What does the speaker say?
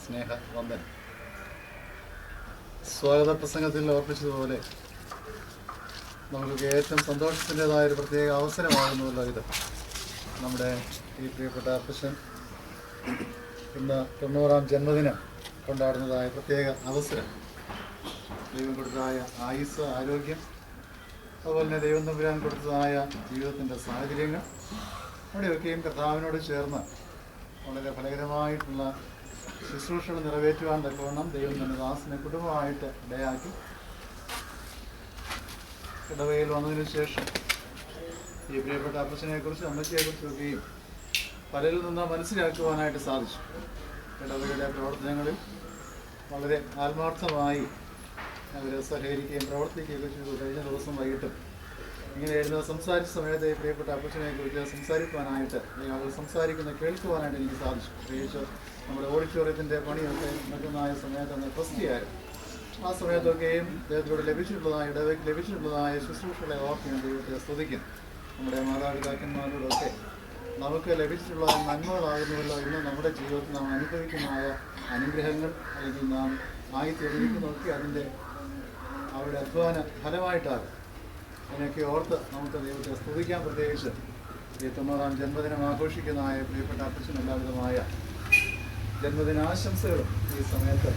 സ്നേഹവന്ദനം. സ്വാഗത പ്രസംഗത്തിൽ ഓർപ്പിച്ചതുപോലെ നമുക്ക് ഏറ്റവും സന്തോഷത്തിൻ്റെതായൊരു പ്രത്യേക അവസരമാകുന്നുവല്ലോ ഇത്. നമ്മുടെ ഈ പ്രിയപ്പെട്ട അപ്പച്ചൻ ഇന്ന് 90-ാം ജന്മദിനം കൊണ്ടാടുന്നതായ പ്രത്യേക അവസരം, ദൈവം കൊടുത്തതായ ആയുസ്, ആരോഗ്യം, അതുപോലെ തന്നെ ദൈവം തമ്പുരാൻ കൊടുത്തതായ ജീവിതത്തിൻ്റെ സാഹചര്യങ്ങൾ, അവിടെയൊക്കെയും കർത്താവിനോട് ചേർന്ന് വളരെ ഫലകരമായിട്ടുള്ള ശുശ്രൂഷകൾ നിറവേറ്റുവാൻ തക്കവണ്ണം ദൈവം തന്നെ ദാസനെ കുടുംബമായിട്ട് ഇടയാക്കി. ഇടവയിൽ വന്നതിന് ശേഷം ഈ പ്രിയപ്പെട്ട അപ്പച്ചനെക്കുറിച്ചും അമ്മച്ചിയെക്കുറിച്ചൊക്കെയും പലരിൽ നിന്ന് മനസ്സിലാക്കുവാനായിട്ട് സാധിച്ചു. ഇടവയുടെ പ്രവർത്തനങ്ങളിൽ വളരെ ആത്മാർത്ഥമായി അവർ സഹകരിക്കുകയും പ്രവർത്തിക്കുകയൊക്കെ ചെയ്തു. കഴിഞ്ഞ ദിവസം വൈകിട്ടും ഇങ്ങനെ എഴുതുന്ന സംസാരിച്ച സമയത്ത് ഈ പ്രിയപ്പെട്ട അപ്പച്ചനെക്കുറിച്ച് സംസാരിക്കുവാനായിട്ട്, അവർ കേൾക്കുവാനായിട്ട് എനിക്ക് സാധിച്ചു. പ്രത്യേകിച്ച് നമ്മുടെ ഓഡിറ്റോറിയത്തിൻ്റെ പണിയൊക്കെ നടക്കുന്നതായ സമയത്ത് അന്ന് ഫസ്റ്റിയായിരുന്നു. ആ സമയത്തൊക്കെയും ദൈവത്തിലൂടെ ഇടവയ്ക്ക് ലഭിച്ചിട്ടുള്ളതായ ശുശ്രൂഷകളെ ഓർത്ത് ഞാൻ ദൈവത്തെ സ്തുതിക്കുന്നു. നമ്മുടെ മാതാപിതാക്കന്മാരോടൊക്കെ നമുക്ക് ലഭിച്ചിട്ടുള്ള നന്മകളാകുന്നുവല്ലോ ഇന്ന് നമ്മുടെ ജീവിതത്തിൽ നാം അനുഭവിക്കുന്നതായ അനുഗ്രഹങ്ങൾ, അല്ലെങ്കിൽ നാം ആയിത്തീർന്നിരിക്കുന്നതൊക്കെ അതിൻ്റെ അവരുടെ അധ്വാന ഫലമായിട്ടാകും. അതിനൊക്കെ ഓർത്ത് നമുക്ക് ദൈവത്തെ സ്തുതിക്കാൻ. പ്രത്യേകിച്ച് ഈ 90-ാം ജന്മദിനം ആഘോഷിക്കുന്നതായ പ്രിയപ്പെട്ട അപ്പച്ചന് എല്ലാവിധമായ ജന്മദിനാശംസകളും ഈ സമയത്ത്